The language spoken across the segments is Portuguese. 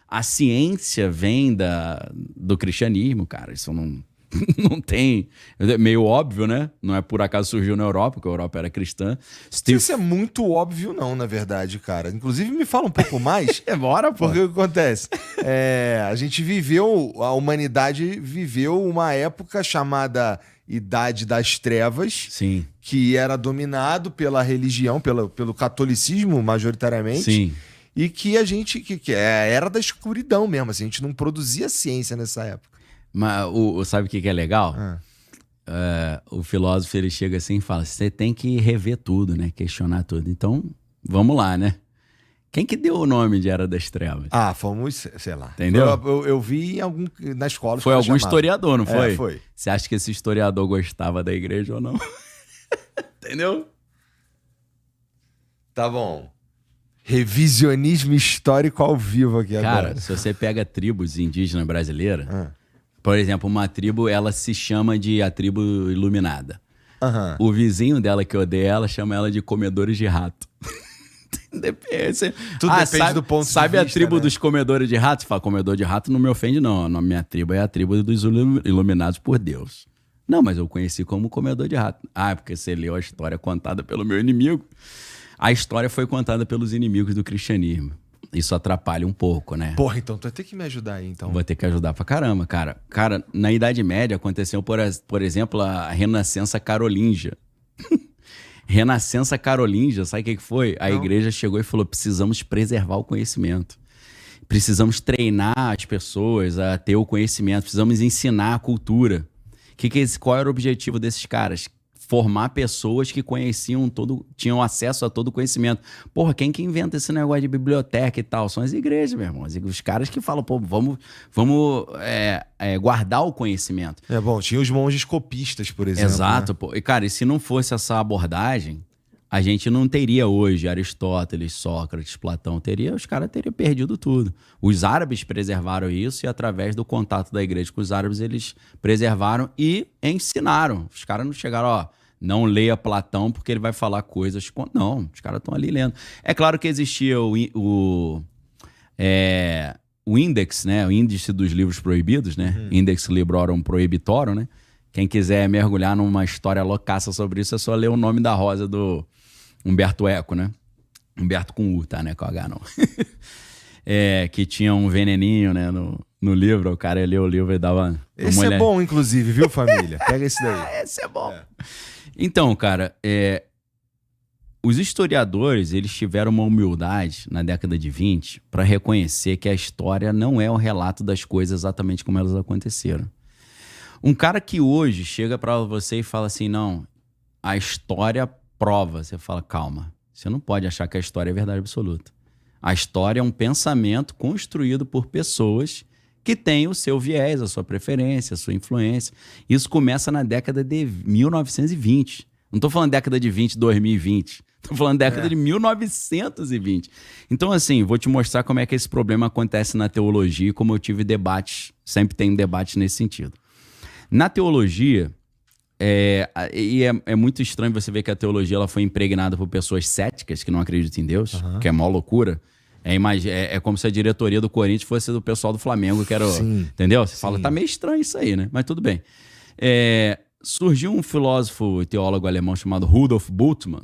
A ciência vem do cristianismo, cara. Isso não, não tem... É meio óbvio, né? Não é por acaso surgiu na Europa, porque a Europa era cristã. Isso é muito óbvio não, na verdade, cara. Inclusive, me fala um pouco mais. Bora, pô. Porque o que acontece? A gente a humanidade viveu uma época chamada Idade das Trevas, Sim. que era dominado pela religião, pelo catolicismo, majoritariamente. Sim. E que que é a era da escuridão mesmo, assim, a gente não produzia ciência nessa época. Mas sabe o que é legal? O filósofo, ele chega assim e fala, você tem que rever tudo, né? Questionar tudo. Então, vamos lá, né? Quem que deu o nome de Era das Trevas? Fomos, sei lá. Entendeu? Eu vi na escola. Foi algum historiador, não foi? Foi. Você acha que esse historiador gostava da igreja ou não? Entendeu? Tá bom. Revisionismo histórico ao vivo aqui agora. Cara, se você pega tribos indígenas brasileiras, por exemplo, uma tribo, ela se chama de a tribo iluminada. O vizinho dela que odeia ela chama ela de comedores de rato. Tudo depende do ponto de vista. Sabe a tribo dos comedores de rato? Você fala, comedor de rato não me ofende, não. A minha tribo é a tribo dos iluminados por Deus. Não, mas eu conheci como comedor de rato. Porque você leu a história contada pelo meu inimigo. A história foi contada pelos inimigos do cristianismo. Isso atrapalha um pouco, né? Porra, então tu vai ter que me ajudar aí, então. Vou ter que ajudar pra caramba, cara. Cara, na Idade Média aconteceu, por exemplo, a Renascença Carolíngia. Renascença Carolíngia, sabe o que foi? A igreja chegou e falou, precisamos preservar o conhecimento. Precisamos treinar as pessoas a ter o conhecimento. Precisamos ensinar a cultura. Qual era o objetivo desses caras? Formar pessoas que tinham acesso a todo o conhecimento. Porra, quem que inventa esse negócio de biblioteca e tal? São as igrejas, meu irmão. Os caras que falam, pô, vamos guardar o conhecimento. Tinha os monges copistas, por exemplo. Exato, né? pô. E, cara, e se não fosse essa abordagem, a gente não teria hoje Aristóteles, Sócrates, Platão. Os caras teriam perdido tudo. Os árabes preservaram isso e, através do contato da igreja com os árabes, eles preservaram e ensinaram. Os caras não chegaram, não leia Platão porque ele vai falar coisas... Não, os caras estão ali lendo. É claro que existia o índex, né? O índice dos livros proibidos, né? Index Librorum Prohibitorum, né? Quem quiser mergulhar numa história loucaça sobre isso, é só ler O Nome da Rosa do Humberto Eco, né? Humberto com U, tá? Né? Com H, não. Que tinha um veneninho, né? No livro, o cara ia ler o livro e dava... Esse é bom, inclusive, viu, família? Pega esse daí. Esse é bom. Então, cara, os historiadores, eles tiveram uma humildade na década de 20 para reconhecer que a história não é o relato das coisas exatamente como elas aconteceram. Um cara que hoje chega para você e fala assim, não, a história prova. Você fala, calma, você não pode achar que a história é verdade absoluta. A história é um pensamento construído por pessoas que têm o seu viés, a sua preferência, a sua influência. Isso começa na década de 1920. Não estou falando década de 2020. Estou falando década de 1920. Então, assim, vou te mostrar como é que esse problema acontece na teologia e como eu tive debates, sempre tem debates nesse sentido. Na teologia, é muito estranho você ver que a teologia ela foi impregnada por pessoas céticas que não acreditam em Deus, que é mó loucura. É como se a diretoria do Corinthians fosse do pessoal do Flamengo, que era entendeu? Você fala, tá meio estranho isso aí, né? Mas tudo bem. Surgiu um filósofo e teólogo alemão chamado Rudolf Bultmann,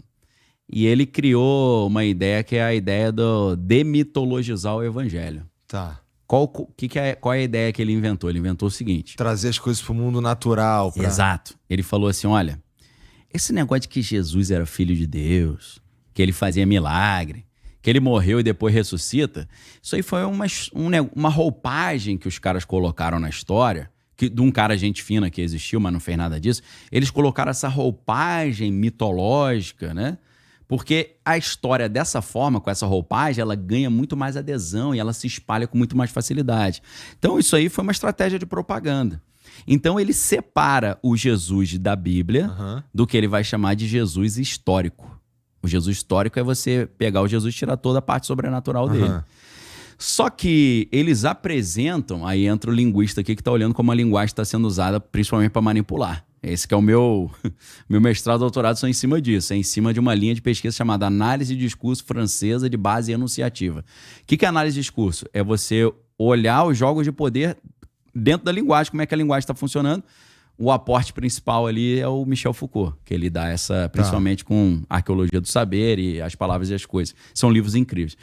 e ele criou uma ideia que é a ideia do demitologizar o evangelho. Tá. Qual é a ideia que ele inventou? Ele inventou o seguinte. Trazer as coisas para o mundo natural. Exato. Ele falou assim, olha, esse negócio de que Jesus era filho de Deus, que ele fazia milagre, que ele morreu e depois ressuscita, isso aí foi uma roupagem que os caras colocaram na história, de um cara gente fina que existiu, mas não fez nada disso. Eles colocaram essa roupagem mitológica, né? Porque a história dessa forma, com essa roupagem, ela ganha muito mais adesão e ela se espalha com muito mais facilidade. Então isso aí foi uma estratégia de propaganda. Então ele separa o Jesus da Bíblia do que ele vai chamar de Jesus histórico. O Jesus histórico é você pegar o Jesus e tirar toda a parte sobrenatural dele. Só que eles apresentam, aí entra o linguista aqui que está olhando como a linguagem está sendo usada principalmente para manipular. Esse que é o meu mestrado e doutorado são em cima disso. É em cima de uma linha de pesquisa chamada Análise de Discurso Francesa de Base Enunciativa. O que é análise de discurso? É você olhar os jogos de poder dentro da linguagem, como é que a linguagem está funcionando. O aporte principal ali é o Michel Foucault, que ele dá essa, principalmente com Arqueologia do Saber e As Palavras e as Coisas. São livros incríveis.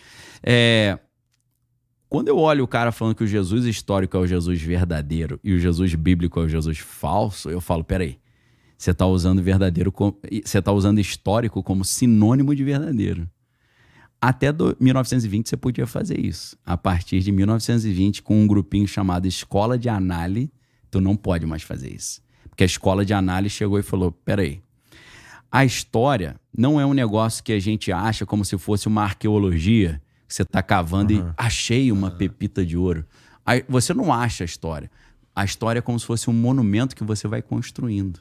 Quando eu olho o cara falando que o Jesus histórico é o Jesus verdadeiro e o Jesus bíblico é o Jesus falso, eu falo, peraí, você está usando você está usando histórico como sinônimo de verdadeiro. Até 1920 você podia fazer isso. A partir de 1920, com um grupinho chamado Escola de Análise, tu não pode mais fazer isso. Porque a Escola de Análise chegou e falou, peraí, a história não é um negócio que a gente acha como se fosse uma arqueologia, que você está cavando e achei uma pepita de ouro. Aí, você não acha a história. A história é como se fosse um monumento que você vai construindo.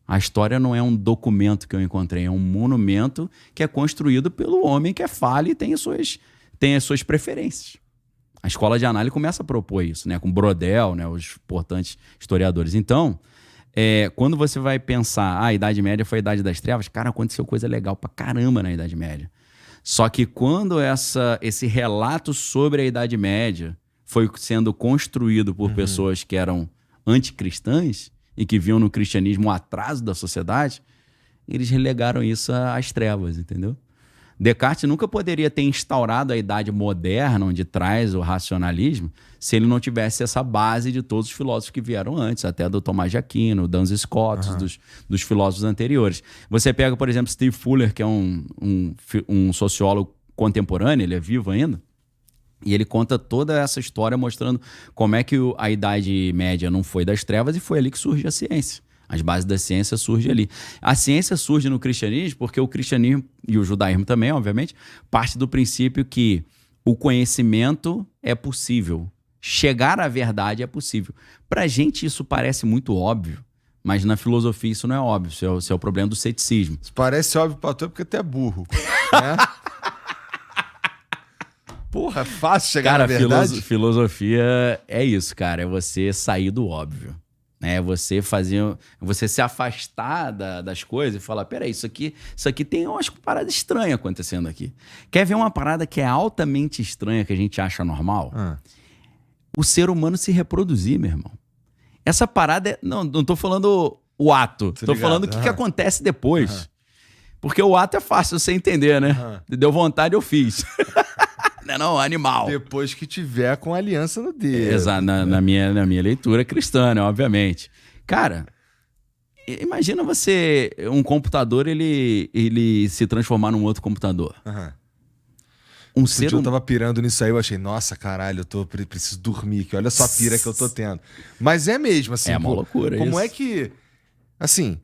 A história não é um documento que eu encontrei, é um monumento que é construído pelo homem que é falho e tem as suas preferências. A Escola de Análise começa a propor isso, né? Com Brodel, né? Os importantes historiadores. Então, quando você vai pensar, a Idade Média foi a Idade das Trevas, cara, aconteceu coisa legal pra caramba na Idade Média. Só que quando esse relato sobre a Idade Média foi sendo construído por pessoas que eram anticristãs e que viam no cristianismo o atraso da sociedade, eles relegaram isso às trevas, entendeu? Descartes nunca poderia ter instaurado a idade moderna, onde traz o racionalismo, se ele não tivesse essa base de todos os filósofos que vieram antes, até do Tomás de Aquino, Duns Scott, dos filósofos anteriores. Você pega, por exemplo, Steve Fuller, que é um sociólogo contemporâneo, ele é vivo ainda, e ele conta toda essa história mostrando como é que a Idade Média não foi das trevas e foi ali que surge a ciência. As bases da ciência surgem ali. A ciência surge no cristianismo porque o cristianismo, e o judaísmo também, obviamente, parte do princípio que o conhecimento é possível. Chegar à verdade é possível. Pra gente isso parece muito óbvio, mas na filosofia isso não é óbvio. Isso é o problema do ceticismo. Isso parece óbvio pra tu porque tu é burro. Né? Porra, é fácil chegar na verdade? Cara, filosofia é isso, cara. É você sair do óbvio. É você se afastar das coisas e falar, peraí, isso aqui tem umas paradas estranhas acontecendo aqui. Quer ver uma parada que é altamente estranha, que a gente acha normal? O ser humano se reproduzir, meu irmão. Essa parada não tô falando o ato, tô falando o que acontece depois. Porque o ato é fácil você entender, né? Deu vontade, eu fiz. Não, animal. Depois que tiver com aliança no dedo. Exato, na minha leitura cristã, né, obviamente. Cara, imagina um computador, ele se transformar num outro computador. Eu tava pirando nisso aí, eu achei, nossa, caralho, preciso dormir aqui, olha só a pira que eu tô tendo. Mas é mesmo, assim. É uma loucura como isso. É que, assim,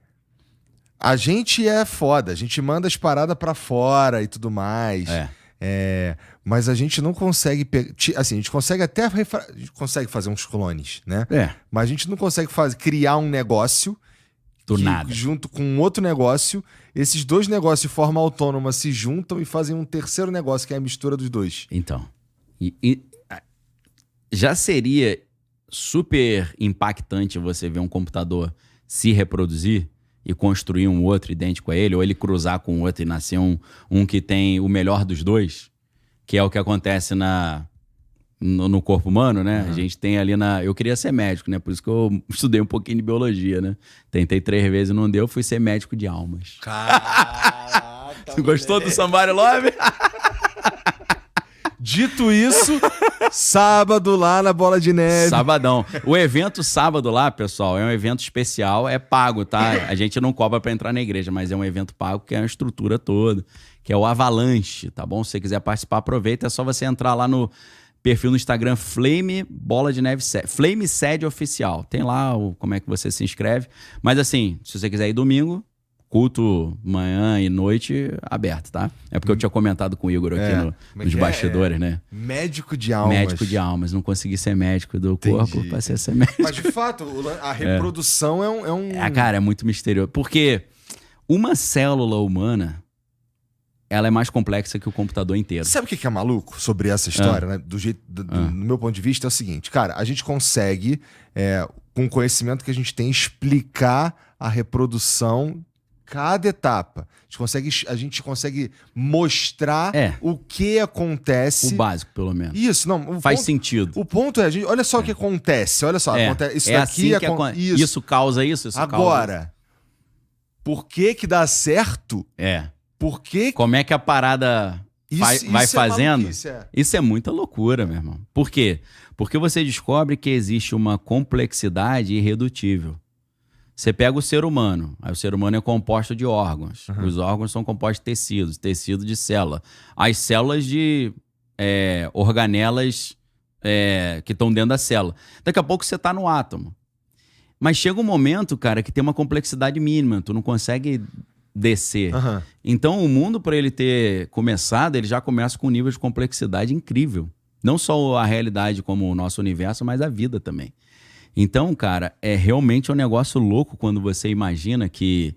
a gente é foda, a gente manda as paradas pra fora e tudo mais. Mas a gente não consegue assim, a gente consegue até a gente consegue fazer uns clones, né? Mas a gente não consegue criar um negócio do nada. Junto com um outro negócio, esses dois negócios de forma autônoma se juntam e fazem um terceiro negócio, que é a mistura dos dois. Então, já seria super impactante você ver um computador se reproduzir e construir um outro idêntico a ele, ou ele cruzar com o outro e nascer um que tem o melhor dos dois, que é o que acontece no corpo humano, né? A gente tem ali eu queria ser médico, né? Por isso que eu estudei um pouquinho de biologia, né? Tentei 3 vezes e não deu, fui ser médico de almas. Caraca! Tu gostou do Somebody Love? Dito isso, sábado lá na Bola de Neve. Sabadão. O evento sábado lá, pessoal, é um evento especial, é pago, tá? A gente não cobra pra entrar na igreja, mas é um evento pago que é a estrutura toda, que é o Avalanche, tá bom? Se você quiser participar, aproveita, é só você entrar lá no perfil no Instagram Flame Bola de Neve Flame Sede Oficial. Tem lá como é que você se inscreve. Mas assim, se você quiser ir domingo, culto manhã e noite aberto, tá? É porque eu tinha comentado com o Igor aqui nos bastidores, né? Médico de almas. Médico de almas. Não consegui ser médico do corpo, passei a ser médico. Mas de fato, a reprodução é um... Cara, é muito misterioso. Porque uma célula humana, ela é mais complexa que o computador inteiro. Sabe o que é maluco sobre essa história, né? No meu ponto de vista é o seguinte, cara, a gente consegue, com o conhecimento que a gente tem, explicar a reprodução cada etapa. A gente consegue mostrar o que acontece. O básico, pelo menos. Isso, não. Faz sentido. O ponto é, olha só o que acontece. Olha só, acontece, isso daqui assim isso causa isso. Agora, por que dá certo? Por que... Como é que a parada vai fazendo? Isso é muita loucura, meu irmão. Por quê? Porque você descobre que existe uma complexidade irredutível. Você pega o ser humano, aí o ser humano é composto de órgãos. Os órgãos são compostos de tecidos, tecido de célula. As células de organelas que estão dentro da célula. Daqui a pouco você está no átomo. Mas chega um momento, cara, que tem uma complexidade mínima, tu não consegue descer. Então o mundo, para ele ter começado, ele já começa com um nível de complexidade incrível. Não só a realidade como o nosso universo, mas a vida também. Então, cara, é realmente um negócio louco quando você imagina que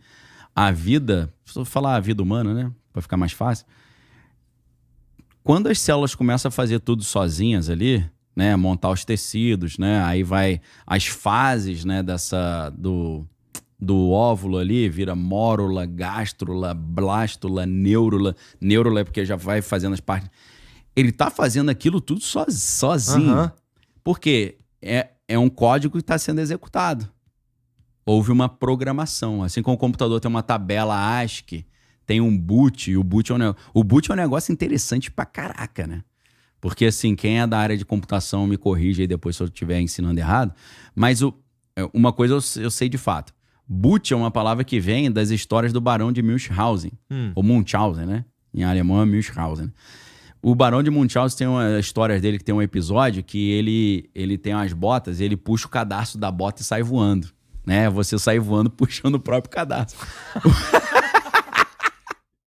a vida... Se eu falar a vida humana, né? Pra ficar mais fácil. Quando as células começam a fazer tudo sozinhas ali, né? Montar os tecidos, né? Aí vai as fases, né? Do óvulo ali, vira mórula, gástrula, blástula, neurula. Neurula é porque já vai fazendo as partes... Ele tá fazendo aquilo tudo sozinho. Por quê? É um código que está sendo executado. Houve uma programação. Assim como o computador tem uma tabela ASCII, tem um boot, e o boot é um negócio interessante pra caraca, né? Porque, assim, quem é da área de computação me corrige aí depois se eu estiver ensinando errado, mas uma coisa eu sei de fato. Boot é uma palavra que vem das histórias do Barão de Munchausen, ou Munchausen, né? Em alemão é Munchausen. O Barão de Munchausen tem uma história dele que tem um episódio que ele tem umas botas e ele puxa o cadarço da bota e sai voando, né? Você sai voando puxando o próprio cadarço.